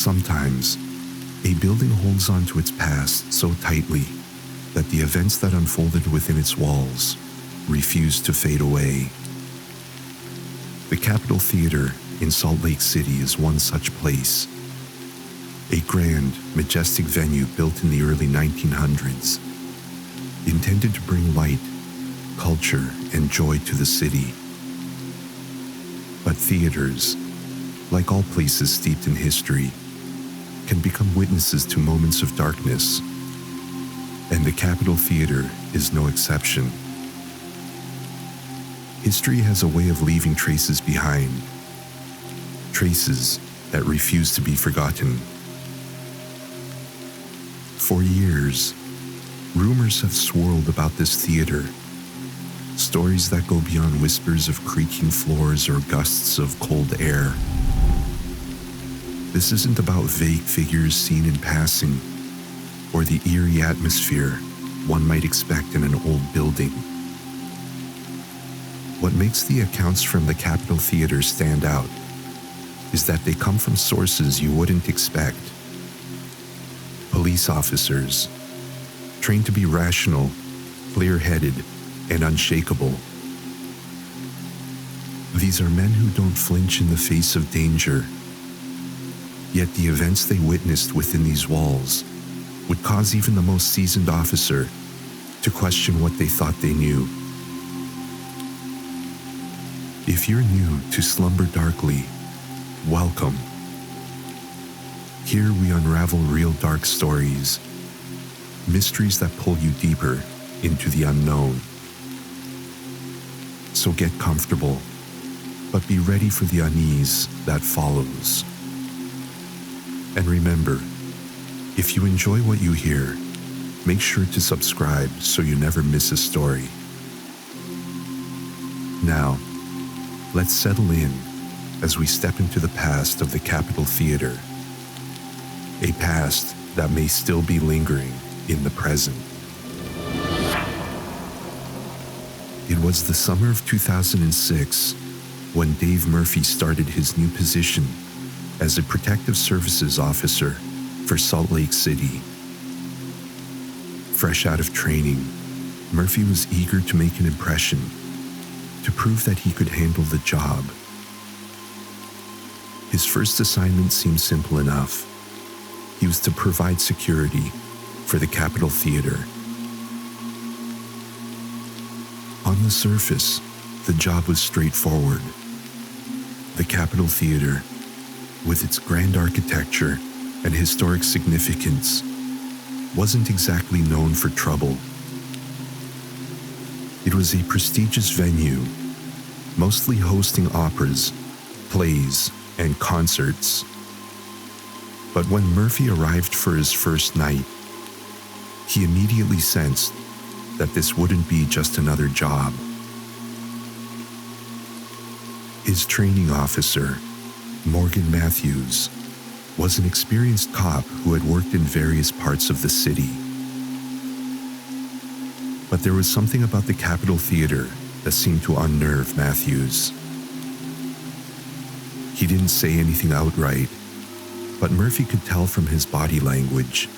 Sometimes, a building holds on to its past so tightly that the events that unfolded within its walls refuse to fade away. The Capitol Theater in Salt Lake City is one such place. A grand, majestic venue built in the early 1900s, intended to bring light, culture, and joy to the city. But theaters, like all places steeped in history, can become witnesses to moments of darkness, and the Capitol Theater is no exception. History has a way of leaving traces behind, traces that refuse to be forgotten. For years, rumors have swirled about this theater, stories that go beyond whispers of creaking floors or gusts of cold air. This isn't about vague figures seen in passing or the eerie atmosphere one might expect in an old building. What makes the accounts from the Capitol Theater stand out is that they come from sources you wouldn't expect. Police officers, trained to be rational, clear-headed, and unshakable. These are men who don't flinch in the face of danger. Yet the events they witnessed within these walls would cause even the most seasoned officer to question what they thought they knew. If you're new to Slumber Darkly, welcome. Here we unravel real dark stories, mysteries that pull you deeper into the unknown. So get comfortable, but be ready for the unease that follows. And remember, if you enjoy what you hear, make sure to subscribe so you never miss a story. Now, let's settle in as we step into the past of the Capitol Theater, a past that may still be lingering in the present. It was the summer of 2006 when Dave Murphy started his new position as a protective services officer for Salt Lake City. Fresh out of training, Murphy was eager to make an impression, to prove that he could handle the job. His first assignment seemed simple enough. He was to provide security for the Capitol Theater. On the surface, the job was straightforward. The Capitol Theater, with its grand architecture and historic significance, wasn't exactly known for trouble. It was a prestigious venue, mostly hosting operas, plays, and concerts. But when Murphy arrived for his first night, he immediately sensed that this wouldn't be just another job. His training officer, Morgan Matthews, was an experienced cop who had worked in various parts of the city. But there was something about the Capitol Theater that seemed to unnerve Matthews. He didn't say anything outright, but Murphy could tell from his body language,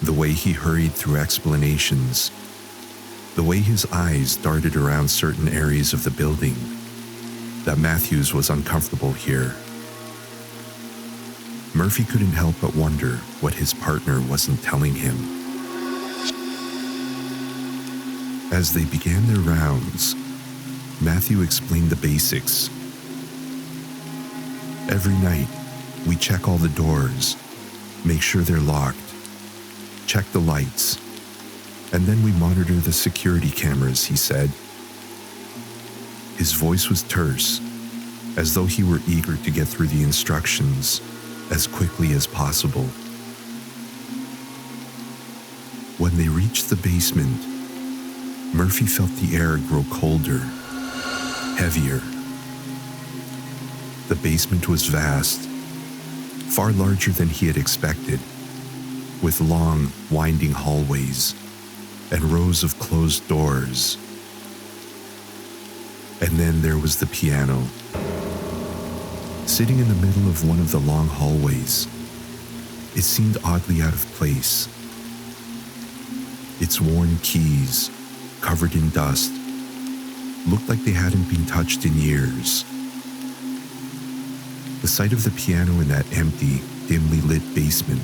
the way he hurried through explanations, the way his eyes darted around certain areas of the building, that Matthews was uncomfortable here. Murphy couldn't help but wonder what his partner wasn't telling him. As they began their rounds, Matthew explained the basics. Every night, we check all the doors, make sure they're locked, check the lights, and then we monitor the security cameras, he said. His voice was terse, as though he were eager to get through the instructions as quickly as possible. When they reached the basement, Murphy felt the air grow colder, heavier. The basement was vast, far larger than he had expected, with long, winding hallways and rows of closed doors. And then there was the piano. Sitting in the middle of one of the long hallways, it seemed oddly out of place. Its worn keys, covered in dust, looked like they hadn't been touched in years. The sight of the piano in that empty, dimly lit basement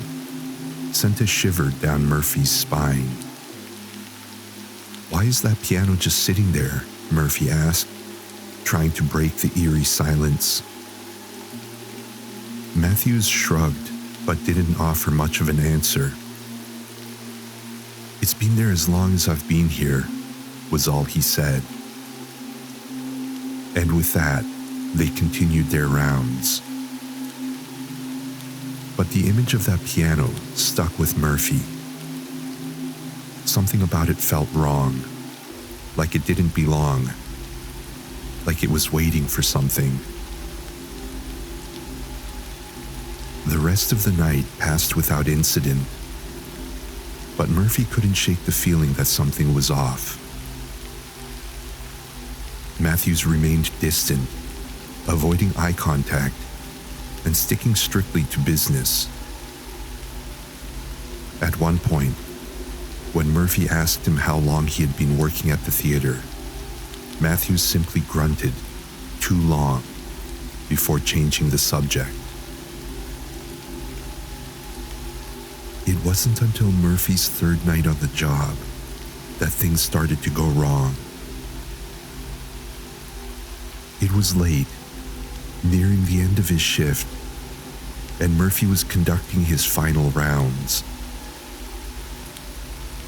sent a shiver down Murphy's spine. "Why is that piano just sitting there?" Murphy asked, trying to break the eerie silence. Matthews shrugged, but didn't offer much of an answer. "It's been there as long as I've been here," was all he said. And with that, they continued their rounds. But the image of that piano stuck with Murphy. Something about it felt wrong, like it didn't belong, like it was waiting for something. The rest of the night passed without incident, but Murphy couldn't shake the feeling that something was off. Matthews remained distant, avoiding eye contact and sticking strictly to business. At one point, when Murphy asked him how long he had been working at the theater, Matthews simply grunted, "Too long," before changing the subject. It wasn't until Murphy's third night on the job that things started to go wrong. It was late, nearing the end of his shift, and Murphy was conducting his final rounds.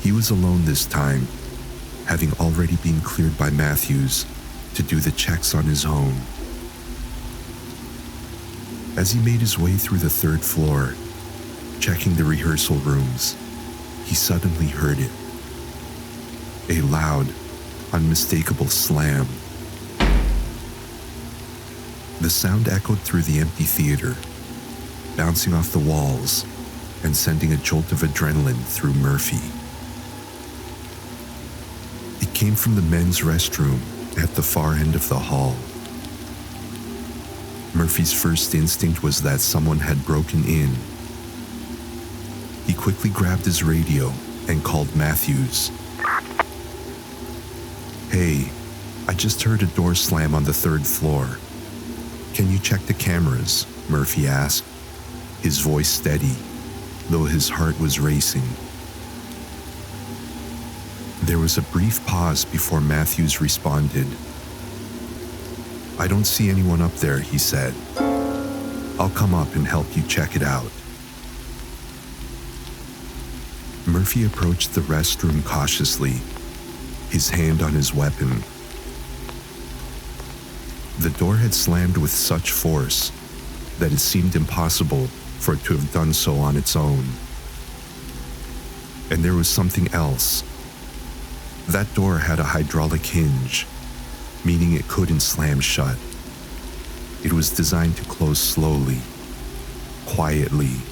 He was alone this time, having already been cleared by Matthews to do the checks on his own. As he made his way through the third floor, checking the rehearsal rooms, he suddenly heard it. A loud, unmistakable slam. The sound echoed through the empty theater, bouncing off the walls and sending a jolt of adrenaline through Murphy. It came from the men's restroom at the far end of the hall. Murphy's first instinct was that someone had broken in. He quickly grabbed his radio and called Matthews. "Hey, I just heard a door slam on the third floor. Can you check the cameras?" Murphy asked, his voice steady, though his heart was racing. There was a brief pause before Matthews responded. "I don't see anyone up there," he said. "I'll come up and help you check it out." Murphy approached the restroom cautiously, his hand on his weapon. The door had slammed with such force that it seemed impossible for it to have done so on its own. And there was something else. That door had a hydraulic hinge, meaning it couldn't slam shut. It was designed to close slowly, quietly.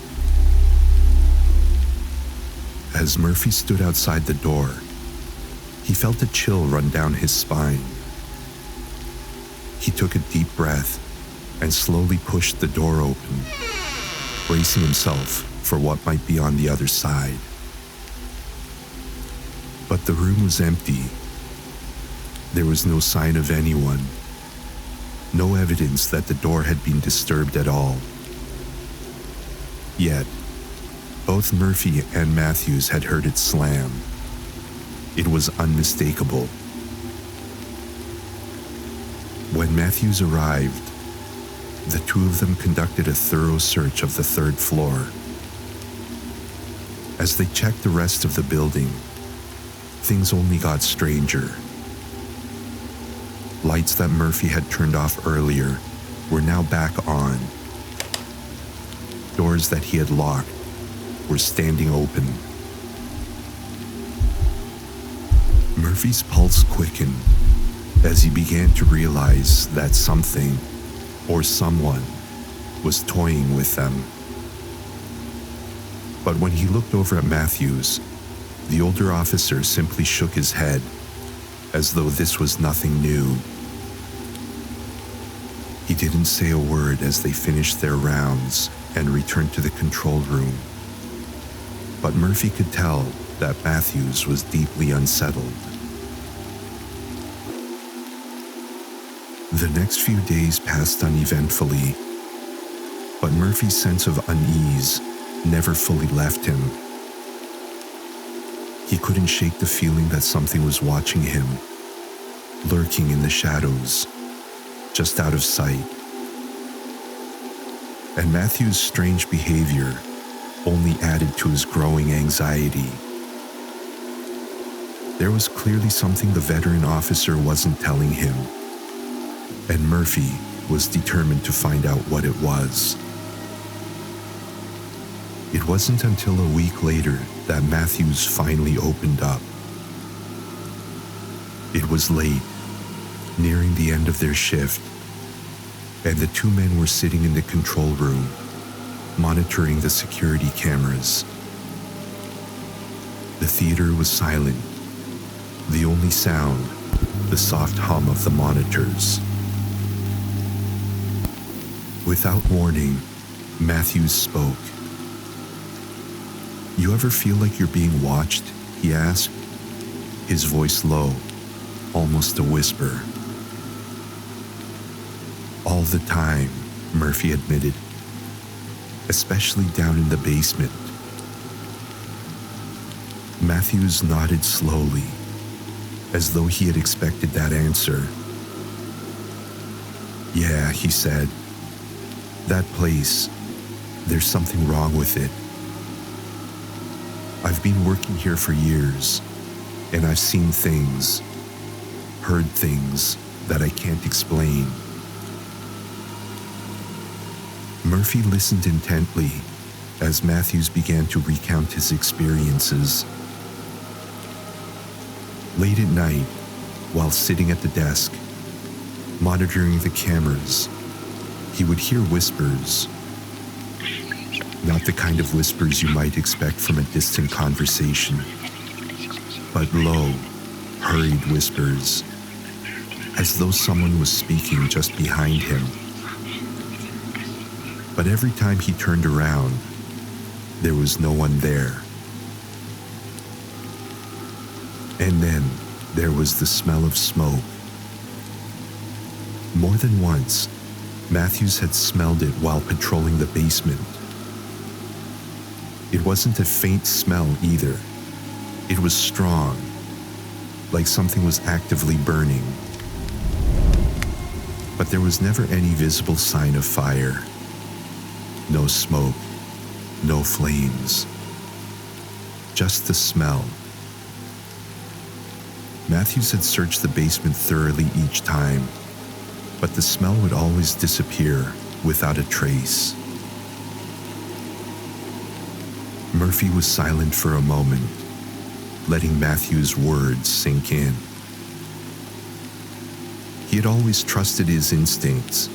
As Murphy stood outside the door, he felt a chill run down his spine. He took a deep breath and slowly pushed the door open, bracing himself for what might be on the other side. But the room was empty. There was no sign of anyone, no evidence that the door had been disturbed at all. Yet, both Murphy and Matthews had heard it slam. It was unmistakable. When Matthews arrived, the two of them conducted a thorough search of the third floor. As they checked the rest of the building, things only got stranger. Lights that Murphy had turned off earlier were now back on. Doors that he had locked were standing open. Murphy's pulse quickened as he began to realize that something or someone was toying with them. But when he looked over at Matthews, the older officer simply shook his head as though this was nothing new. He didn't say a word as they finished their rounds and returned to the control room. But Murphy could tell that Matthews was deeply unsettled. The next few days passed uneventfully, but Murphy's sense of unease never fully left him. He couldn't shake the feeling that something was watching him, lurking in the shadows, just out of sight. And Matthew's strange behavior only added to his growing anxiety. There was clearly something the veteran officer wasn't telling him, and Murphy was determined to find out what it was. It wasn't until a week later that Matthews finally opened up. It was late, nearing the end of their shift, and the two men were sitting in the control room, monitoring the security cameras. The theater was silent, the only sound, the soft hum of the monitors. Without warning, Matthews spoke. "You ever feel like you're being watched?" he asked, his voice low, almost a whisper. "All the time," Murphy admitted, "especially down in the basement." Matthews nodded slowly, as though he had expected that answer. "Yeah," he said. "That place, there's something wrong with it. I've been working here for years, and I've seen things, heard things that I can't explain." Murphy listened intently as Matthews began to recount his experiences. Late at night, while sitting at the desk, monitoring the cameras, he would hear whispers. Not the kind of whispers you might expect from a distant conversation, but low, hurried whispers, as though someone was speaking just behind him. But every time he turned around, there was no one there. And then there was the smell of smoke. More than once, Matthews had smelled it while patrolling the basement. It wasn't a faint smell either. It was strong, like something was actively burning. But there was never any visible sign of fire. No smoke, no flames. Just the smell. Matthews had searched the basement thoroughly each time, but the smell would always disappear without a trace. Murphy was silent for a moment, letting Matthews' words sink in. He had always trusted his instincts,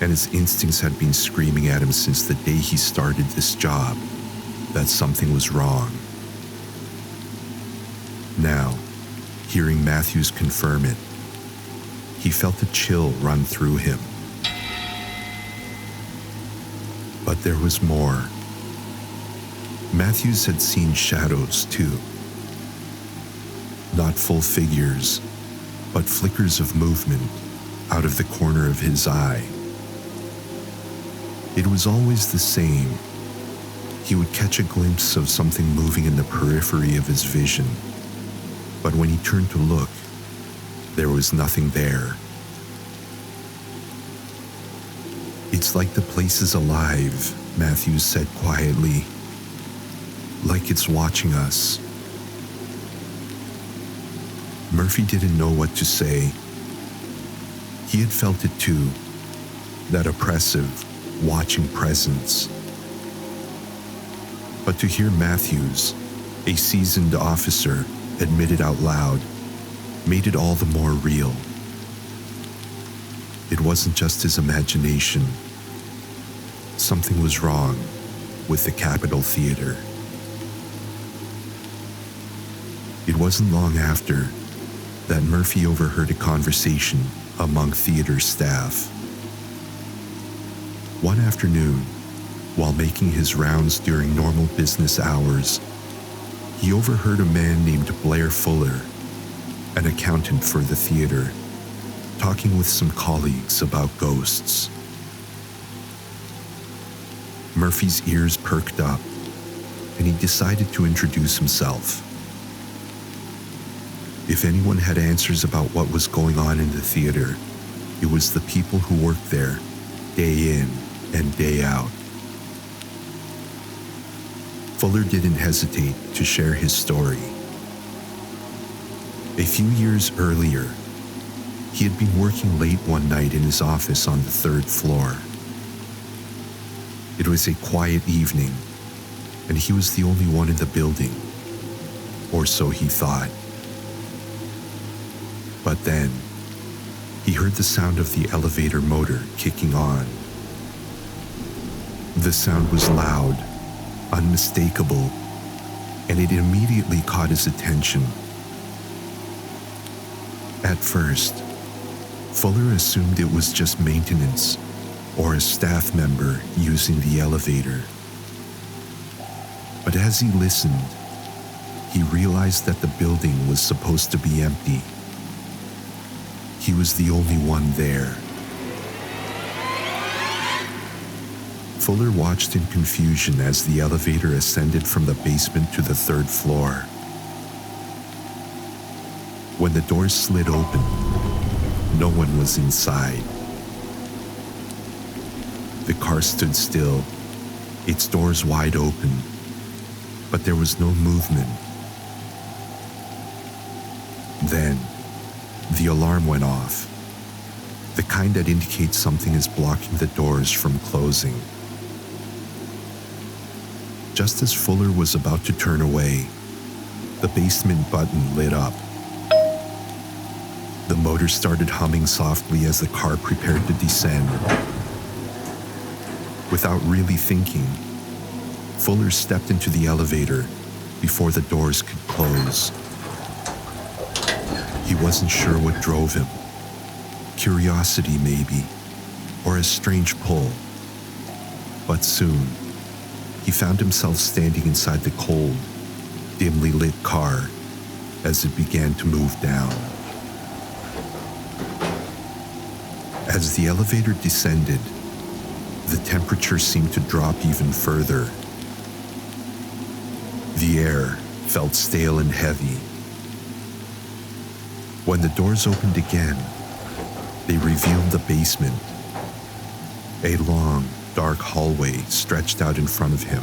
and his instincts had been screaming at him since the day he started this job that something was wrong. Now, hearing Matthews confirm it, he felt a chill run through him. But there was more. Matthews had seen shadows too. Not full figures, but flickers of movement out of the corner of his eye. It was always the same. He would catch a glimpse of something moving in the periphery of his vision, but when he turned to look, there was nothing there. "It's like the place is alive," Matthews said quietly. "Like it's watching us." Murphy didn't know what to say. He had felt it too, that oppressive, watching presence. But to hear Matthews, a seasoned officer, admit it out loud, made it all the more real. It wasn't just his imagination. Something was wrong with the Capitol Theater. It wasn't long after that Murphy overheard a conversation among theater staff. One afternoon, while making his rounds during normal business hours, he overheard a man named Blair Fuller, an accountant for the theater, talking with some colleagues about ghosts. Murphy's ears perked up, and he decided to introduce himself. If anyone had answers about what was going on in the theater, it was the people who worked there, day in and day out. Fuller didn't hesitate to share his story. A few years earlier, he had been working late one night in his office on the third floor. It was a quiet evening, and he was the only one in the building, or so he thought. But then, he heard the sound of the elevator motor kicking on. The sound was loud, unmistakable, and it immediately caught his attention. At first, Fuller assumed it was just maintenance or a staff member using the elevator. But as he listened, he realized that the building was supposed to be empty. He was the only one there. Fuller watched in confusion as the elevator ascended from the basement to the third floor. When the doors slid open, no one was inside. The car stood still, its doors wide open, but there was no movement. Then, the alarm went off, the kind that indicates something is blocking the doors from closing. Just as Fuller was about to turn away, the basement button lit up. The motor started humming softly as the car prepared to descend. Without really thinking, Fuller stepped into the elevator before the doors could close. He wasn't sure what drove him. Curiosity, maybe, or a strange pull. But soon, he found himself standing inside the cold, dimly lit car as it began to move down. As the elevator descended, the temperature seemed to drop even further. The air felt stale and heavy. When the doors opened again, they revealed the basement. A long, dark hallway stretched out in front of him,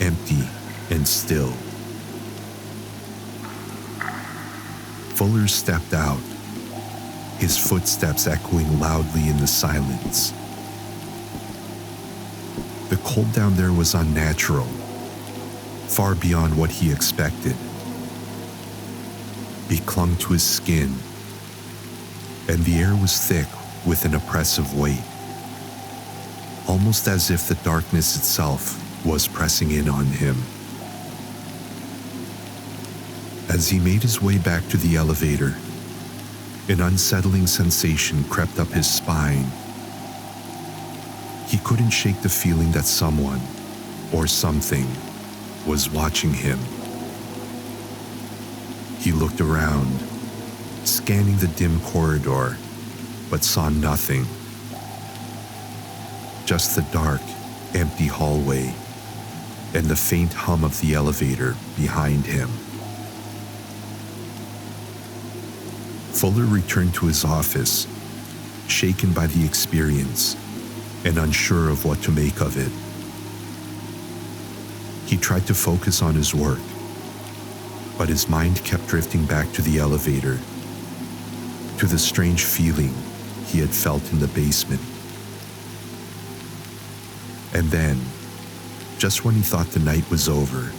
empty and still. Fuller stepped out, his footsteps echoing loudly in the silence. The cold down there was unnatural, far beyond what he expected. It clung to his skin, and the air was thick with an oppressive weight, almost as if the darkness itself was pressing in on him. As he made his way back to the elevator, an unsettling sensation crept up his spine. He couldn't shake the feeling that someone, or something, was watching him. He looked around, scanning the dim corridor, but saw nothing. Just the dark, empty hallway and the faint hum of the elevator behind him. Fuller returned to his office, shaken by the experience and unsure of what to make of it. He tried to focus on his work, but his mind kept drifting back to the elevator, to the strange feeling he had felt in the basement. And then, just when he thought the night was over,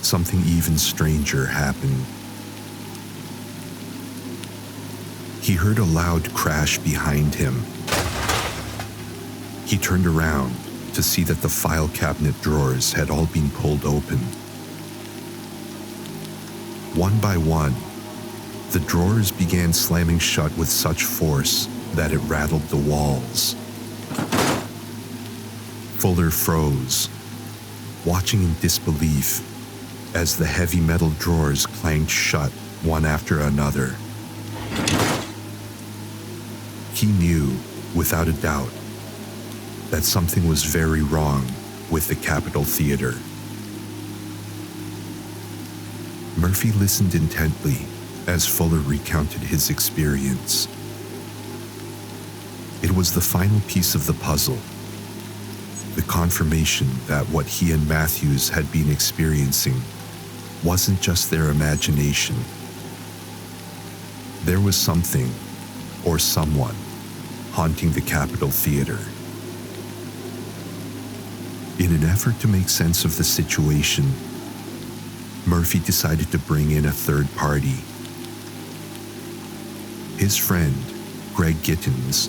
something even stranger happened. He heard a loud crash behind him. He turned around to see that the file cabinet drawers had all been pulled open. One by one, the drawers began slamming shut with such force that it rattled the walls. Fuller froze, watching in disbelief as the heavy metal drawers clanged shut one after another. He knew, without a doubt, that something was very wrong with the Capitol Theater. Murphy listened intently as Fuller recounted his experience. It was the final piece of the puzzle, the confirmation that what he and Matthews had been experiencing wasn't just their imagination. There was something, or someone, haunting the Capitol Theater. In an effort to make sense of the situation, Murphy decided to bring in a third party. His friend, Greg Gittins,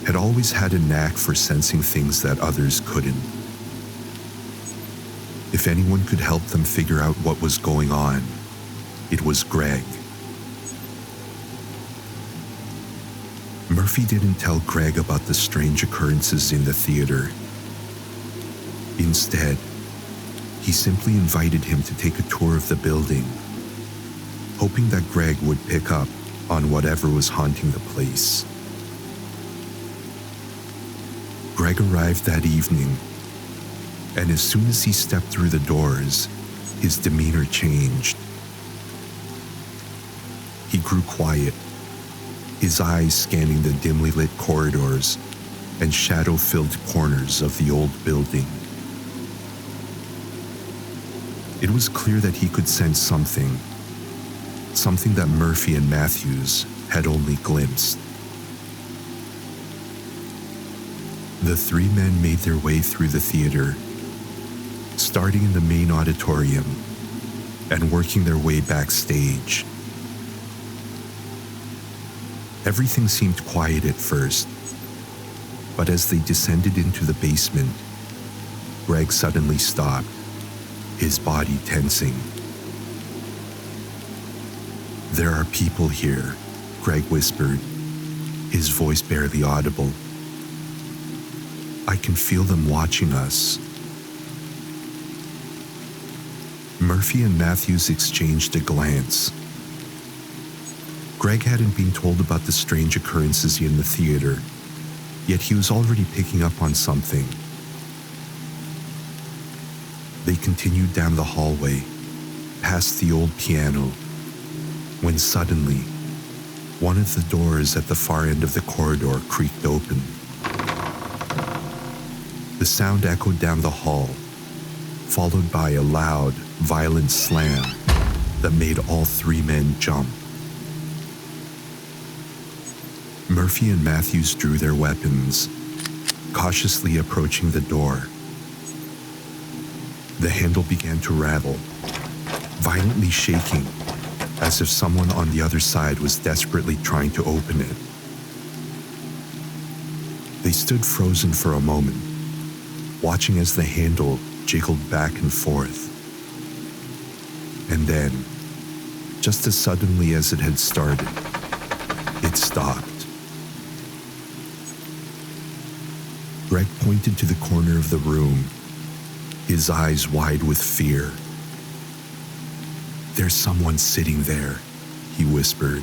had always had a knack for sensing things that others couldn't. If anyone could help them figure out what was going on, it was Greg. Murphy didn't tell Greg about the strange occurrences in the theater. Instead, he simply invited him to take a tour of the building, hoping that Greg would pick up on whatever was haunting the place. Greg arrived that evening, and as soon as he stepped through the doors, his demeanor changed. He grew quiet, his eyes scanning the dimly lit corridors and shadow-filled corners of the old building. It was clear that he could sense something that Murphy and Matthews had only glimpsed. The three men made their way through the theater, starting in the main auditorium and working their way backstage. Everything seemed quiet at first, but as they descended into the basement, Greg suddenly stopped, his body tensing. "There are people here," Greg whispered, his voice barely audible. "I can feel them watching us." Murphy and Matthews exchanged a glance. Greg hadn't been told about the strange occurrences in the theater, yet he was already picking up on something. They continued down the hallway, past the old piano, when suddenly, one of the doors at the far end of the corridor creaked open. The sound echoed down the hall, followed by a loud, violent slam that made all three men jump. Murphy and Matthews drew their weapons, cautiously approaching the door. The handle began to rattle, violently shaking, as if someone on the other side was desperately trying to open it. They stood frozen for a moment, watching as the handle jiggled back and forth. And then, just as suddenly as it had started, it stopped. Greg pointed to the corner of the room, his eyes wide with fear. "There's someone sitting there," he whispered.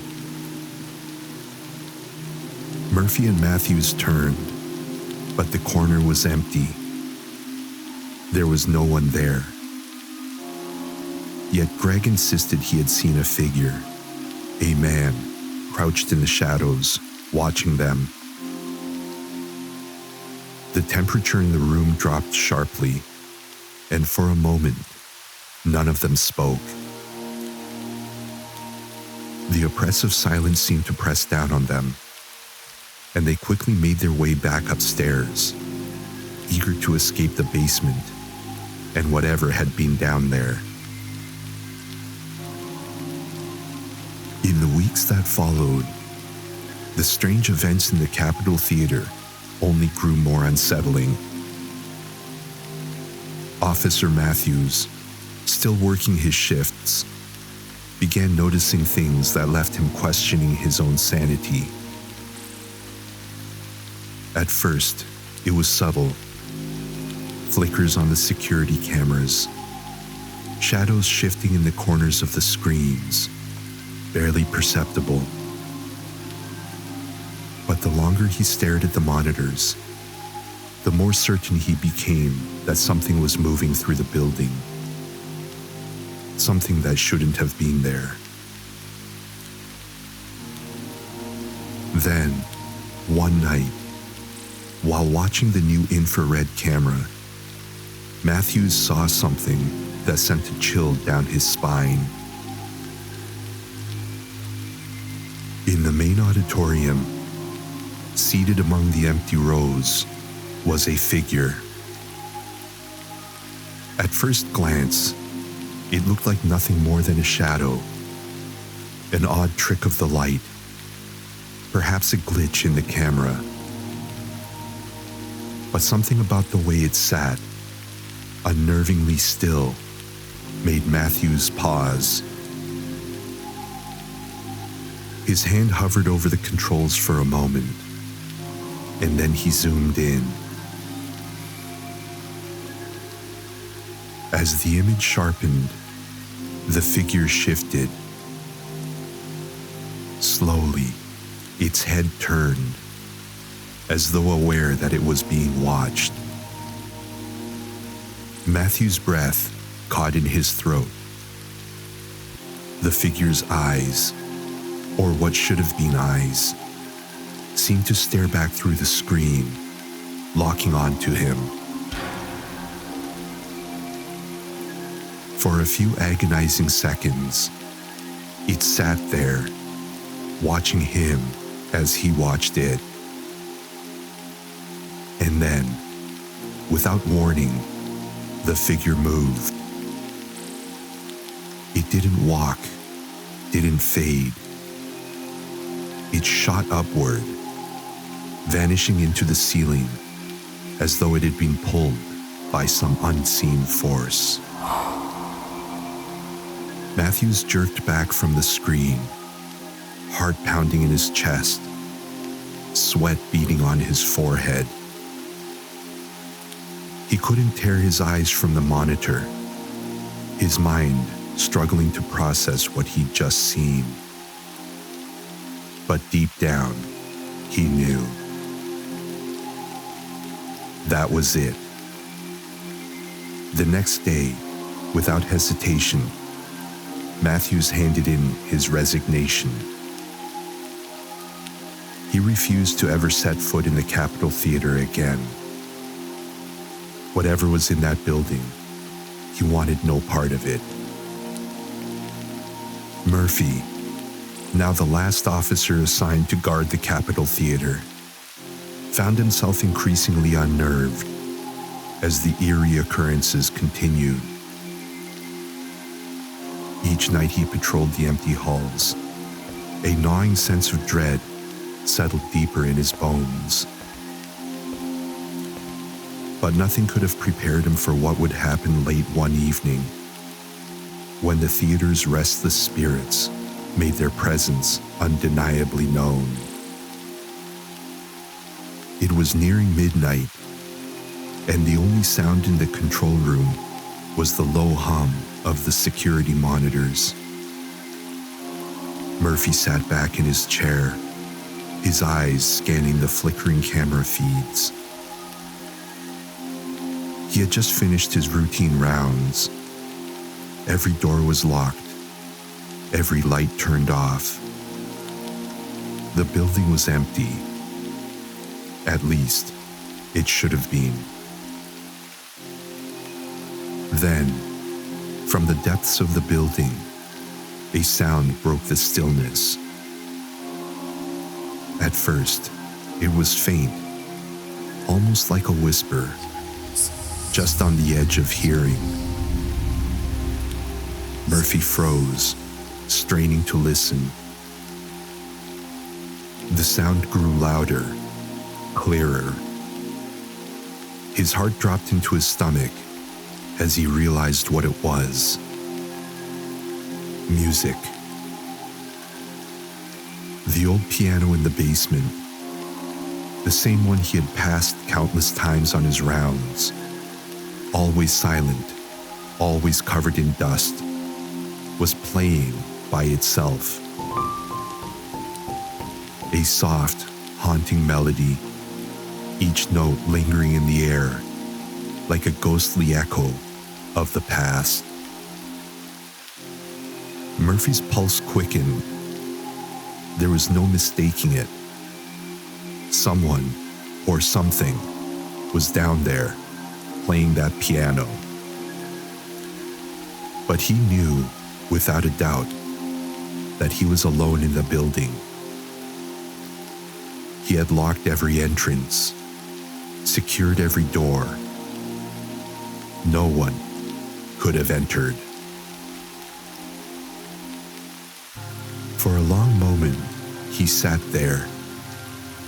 Murphy and Matthews turned, but the corner was empty. There was no one there. Yet Greg insisted he had seen a figure, a man, crouched in the shadows, watching them. The temperature in the room dropped sharply, and for a moment, none of them spoke. The oppressive silence seemed to press down on them, and they quickly made their way back upstairs, eager to escape the basement and whatever had been down there. In the weeks that followed, the strange events in the Capitol Theater only grew more unsettling. Officer Matthews, still working his shifts, began noticing things that left him questioning his own sanity. At first, it was subtle, flickers on the security cameras, shadows shifting in the corners of the screens, barely perceptible. But the longer he stared at the monitors, the more certain he became that something was moving through the building. Something that shouldn't have been there. Then, one night, while watching the new infrared camera, Matthews saw something that sent a chill down his spine. In the main auditorium, seated among the empty rows, was a figure. At first glance, it looked like nothing more than a shadow, an odd trick of the light, perhaps a glitch in the camera. But something about the way it sat, unnervingly still, made Matthews pause. His hand hovered over the controls for a moment, and then he zoomed in. As the image sharpened, the figure shifted. Slowly, its head turned, as though aware that it was being watched. Matthew's breath caught in his throat. The figure's eyes, or what should have been eyes, seemed to stare back through the screen, locking onto him. For a few agonizing seconds, it sat there, watching him as he watched it. And then, without warning, the figure moved. It didn't walk, didn't fade. It shot upward, vanishing into the ceiling as though it had been pulled by some unseen force. Matthews jerked back from the screen, heart pounding in his chest, sweat beading on his forehead. He couldn't tear his eyes from the monitor, his mind struggling to process what he'd just seen. But deep down, he knew. That was it. The next day, without hesitation, Matthews handed in his resignation. He refused to ever set foot in the Capitol Theater again. Whatever was in that building, he wanted no part of it. Murphy, now the last officer assigned to guard the Capitol Theater, found himself increasingly unnerved as the eerie occurrences continued. Each night he patrolled the empty halls, a gnawing sense of dread settled deeper in his bones. But nothing could have prepared him for what would happen late one evening, when the theater's restless spirits made their presence undeniably known. It was nearing midnight, and the only sound in the control room was the low hum of the security monitors. Murphy sat back in his chair, his eyes scanning the flickering camera feeds. He had just finished his routine rounds. Every door was locked, every light turned off. The building was empty. At least, it should have been. Then, from the depths of the building, a sound broke the stillness. At first, it was faint, almost like a whisper, just on the edge of hearing. Murphy froze, straining to listen. The sound grew louder, clearer. His heart dropped into his stomach as he realized what it was. Music. The old piano in the basement, the same one he had passed countless times on his rounds, always silent, always covered in dust, was playing by itself. A soft, haunting melody, each note lingering in the air like a ghostly echo of the past. Murphy's pulse quickened. There was no mistaking it. Someone or something was down there playing that piano. But he knew, without a doubt, that he was alone in the building. He had locked every entrance, secured every door. No one could have entered. For a long moment, he sat there,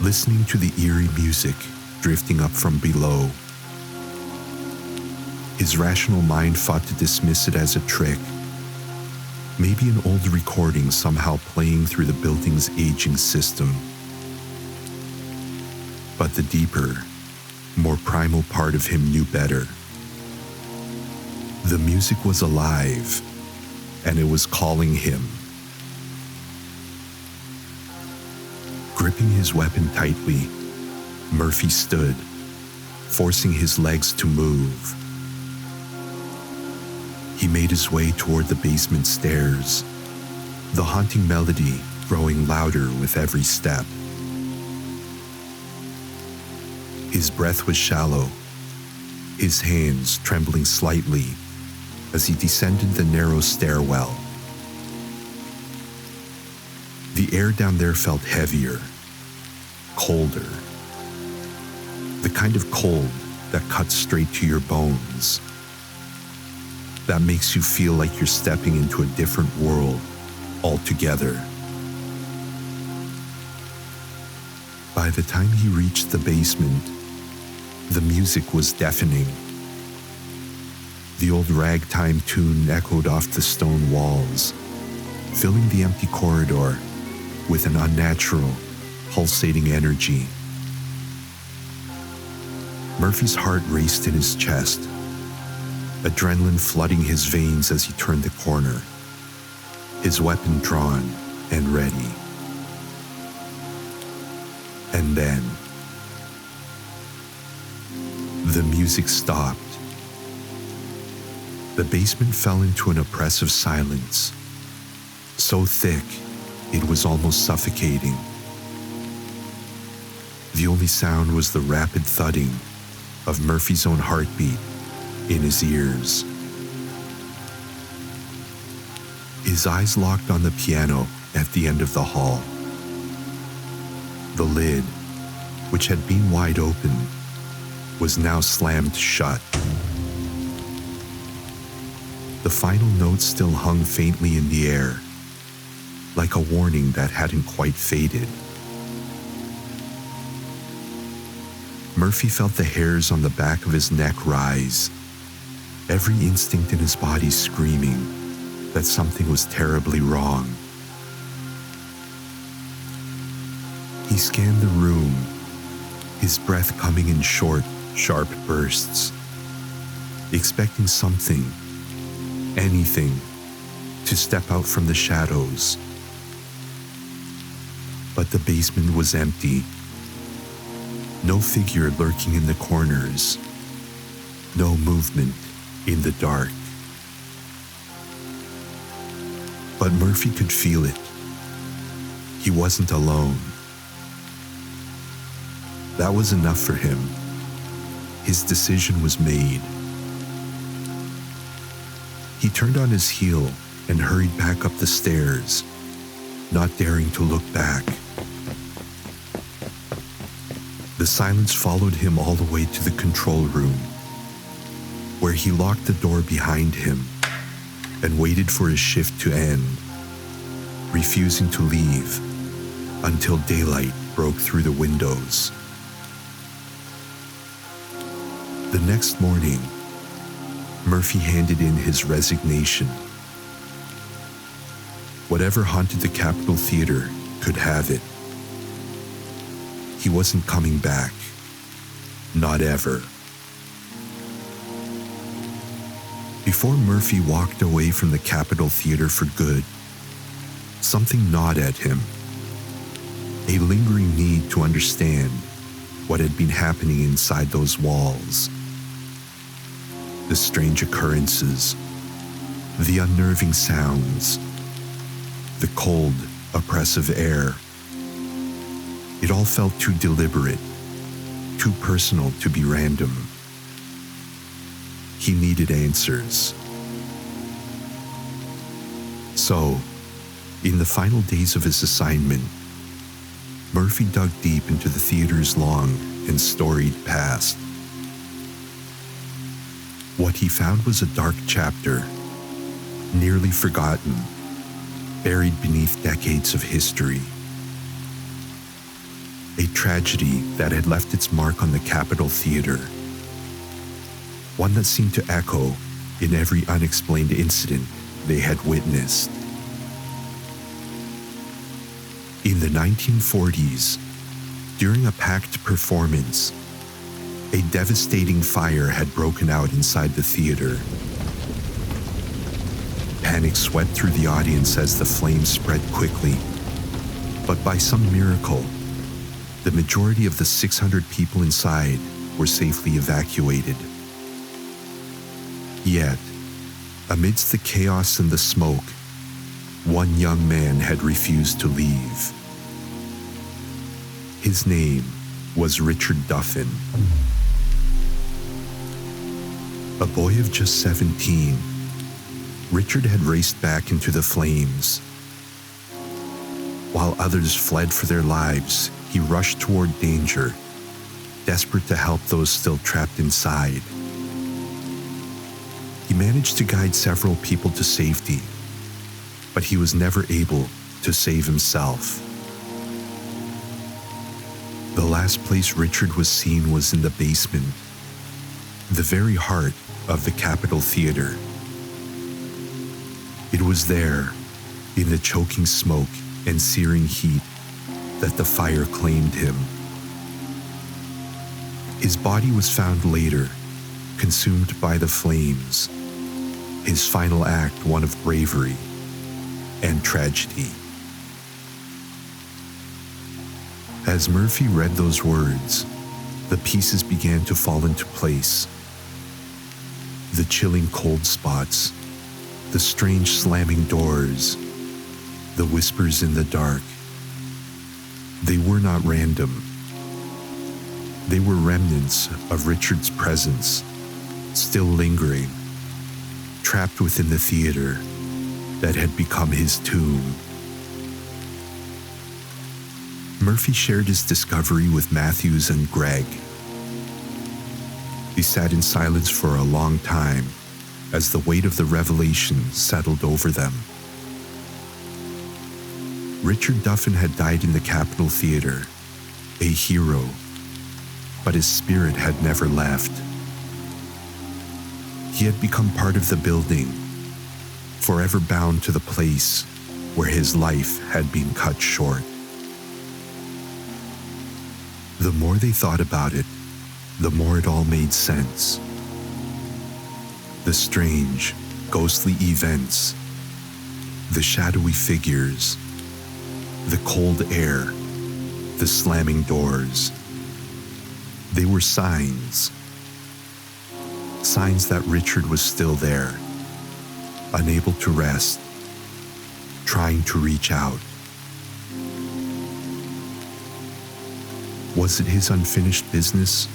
listening to the eerie music drifting up from below. His rational mind fought to dismiss it as a trick, maybe an old recording somehow playing through the building's aging system. But the deeper, more primal part of him knew better. The music was alive, and it was calling him. Gripping his weapon tightly, Murphy stood, forcing his legs to move. He made his way toward the basement stairs, the haunting melody growing louder with every step. His breath was shallow, his hands trembling slightly as he descended the narrow stairwell. The air down there felt heavier, colder. The kind of cold that cuts straight to your bones. That makes you feel like you're stepping into a different world altogether. By the time he reached the basement, the music was deafening. The old ragtime tune echoed off the stone walls, filling the empty corridor with an unnatural, pulsating energy. Murphy's heart raced in his chest, adrenaline flooding his veins as he turned the corner, his weapon drawn and ready. And then, the music stopped. The basement fell into an oppressive silence, so thick it was almost suffocating. The only sound was the rapid thudding of Murphy's own heartbeat in his ears. His eyes locked on the piano at the end of the hall. The lid, which had been wide open, was now slammed shut. The final note still hung faintly in the air, like a warning that hadn't quite faded. Murphy felt the hairs on the back of his neck rise, every instinct in his body screaming that something was terribly wrong. He scanned the room, his breath coming in short, sharp bursts, expecting something, anything, to step out from the shadows. But the basement was empty. No figure lurking in the corners. No movement in the dark. But Murphy could feel it. He wasn't alone. That was enough for him. His decision was made. He turned on his heel and hurried back up the stairs, not daring to look back. The silence followed him all the way to the control room, where he locked the door behind him and waited for his shift to end, refusing to leave until daylight broke through the windows. The next morning, Murphy handed in his resignation. Whatever haunted the Capitol Theater could have it. He wasn't coming back. Not ever. Before Murphy walked away from the Capitol Theater for good, something gnawed at him. A lingering need to understand what had been happening inside those walls. The strange occurrences, the unnerving sounds, the cold, oppressive air. It all felt too deliberate, too personal to be random. He needed answers. So, in the final days of his assignment, Murphy dug deep into the theater's long and storied past. What he found was a dark chapter, nearly forgotten, buried beneath decades of history. A tragedy that had left its mark on the Capitol Theater. One that seemed to echo in every unexplained incident they had witnessed. In the 1940s, during a packed performance, a devastating fire had broken out inside the theater. Panic swept through the audience as the flames spread quickly, but by some miracle, the majority of the 600 people inside were safely evacuated. Yet, amidst the chaos and the smoke, one young man had refused to leave. His name was Richard Duffin. A boy of just 17, Richard had raced back into the flames. While others fled for their lives, he rushed toward danger, desperate to help those still trapped inside. He managed to guide several people to safety, but he was never able to save himself. The last place Richard was seen was in the basement, the very heart of the Capitol Theater. It was there, in the choking smoke and searing heat, that the fire claimed him. His body was found later, consumed by the flames, his final act one of bravery and tragedy. As Murphy read those words, the pieces began to fall into place. The chilling cold spots, the strange slamming doors, the whispers in the dark. They were not random. They were remnants of Richard's presence, still lingering, trapped within the theater that had become his tomb. Murphy shared his discovery with Matthews and Greg. They sat in silence for a long time as the weight of the revelation settled over them. Richard Duffin had died in the Capitol Theater, a hero, but his spirit had never left. He had become part of the building, forever bound to the place where his life had been cut short. The more they thought about it, the more it all made sense. The strange, ghostly events, the shadowy figures, the cold air, the slamming doors. They were signs. Signs that Richard was still there, unable to rest, trying to reach out. Was it his unfinished business?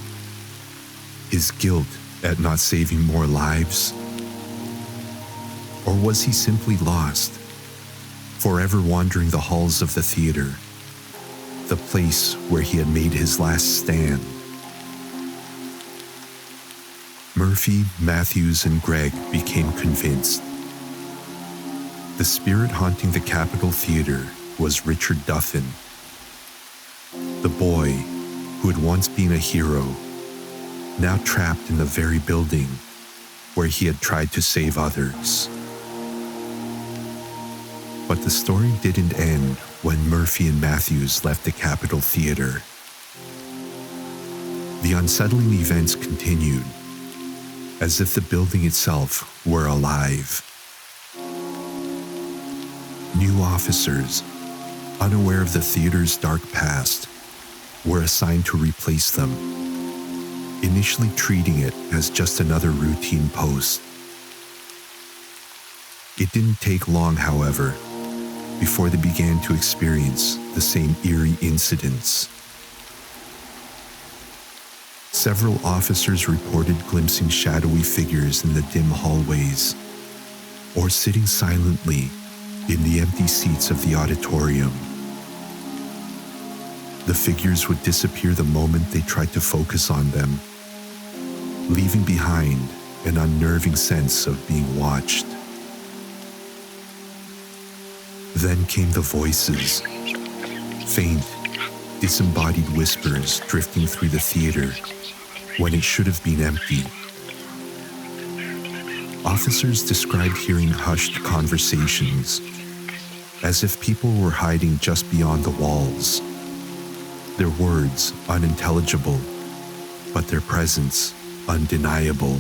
His guilt at not saving more lives? Or was he simply lost, forever wandering the halls of the theater, the place where he had made his last stand? Murphy, Matthews, and Greg became convinced. The spirit haunting the Capitol Theater was Richard Duffin, the boy who had once been a hero, now trapped in the very building where he had tried to save others. But the story didn't end when Murphy and Matthews left the Capitol Theater. The unsettling events continued, as if the building itself were alive. New officers, unaware of the theater's dark past, were assigned to replace them, initially treating it as just another routine post. It didn't take long, however, before they began to experience the same eerie incidents. Several officers reported glimpsing shadowy figures in the dim hallways, or sitting silently in the empty seats of the auditorium. The figures would disappear the moment they tried to focus on them, leaving behind an unnerving sense of being watched. Then came the voices, faint, disembodied whispers drifting through the theater when it should have been empty. Officers described hearing hushed conversations, as if people were hiding just beyond the walls, their words unintelligible, but their presence undeniable.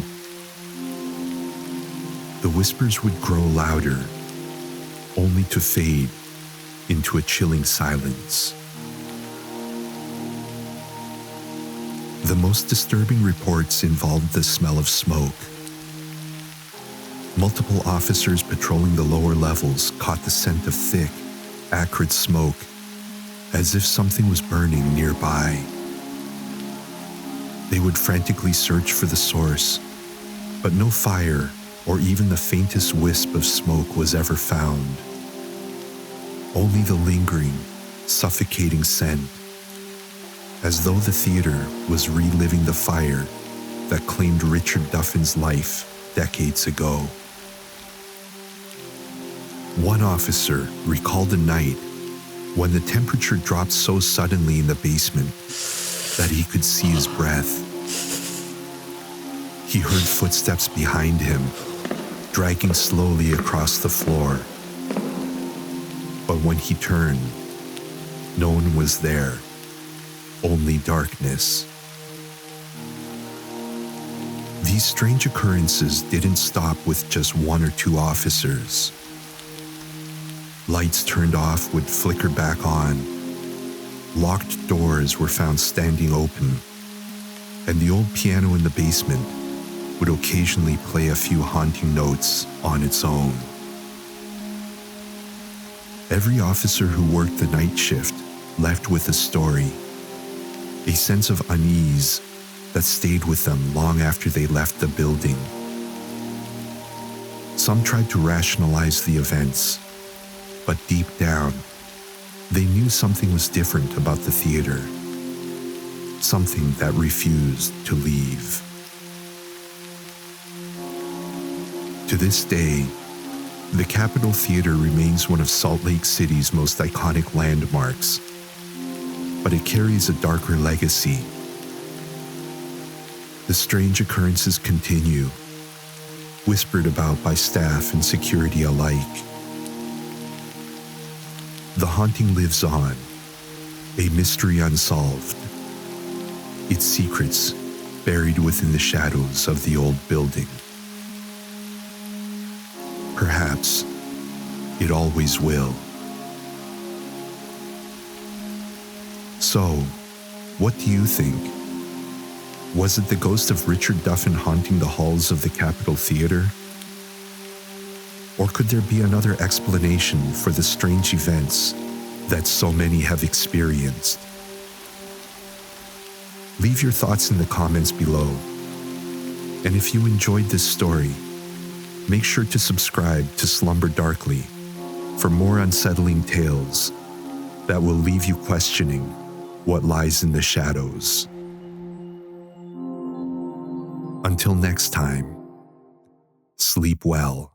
The whispers would grow louder, only to fade into a chilling silence. The most disturbing reports involved the smell of smoke. Multiple officers patrolling the lower levels caught the scent of thick, acrid smoke, as if something was burning nearby. They would frantically search for the source, but no fire or even the faintest wisp of smoke was ever found. Only the lingering, suffocating scent, as though the theater was reliving the fire that claimed Richard Duffin's life decades ago. One officer recalled a night when the temperature dropped so suddenly in the basement that he could see his breath. He heard footsteps behind him, dragging slowly across the floor. But when he turned, no one was there, only darkness. These strange occurrences didn't stop with just one or two officers. Lights turned off would flicker back on. Locked doors were found standing open, and the old piano in the basement would occasionally play a few haunting notes on its own. Every officer who worked the night shift left with a story, a sense of unease that stayed with them long after they left the building. Some tried to rationalize the events, but deep down, they knew something was different about the theater, something that refused to leave. To this day, the Capitol Theater remains one of Salt Lake City's most iconic landmarks, but it carries a darker legacy. The strange occurrences continue, whispered about by staff and security alike. The haunting lives on, a mystery unsolved, its secrets buried within the shadows of the old building. Perhaps it always will. So, what do you think? Was it the ghost of Richard Duffin haunting the halls of the Capitol Theater? Or could there be another explanation for the strange events that so many have experienced? Leave your thoughts in the comments below. And if you enjoyed this story, make sure to subscribe to Slumber Darkly for more unsettling tales that will leave you questioning what lies in the shadows. Until next time, sleep well.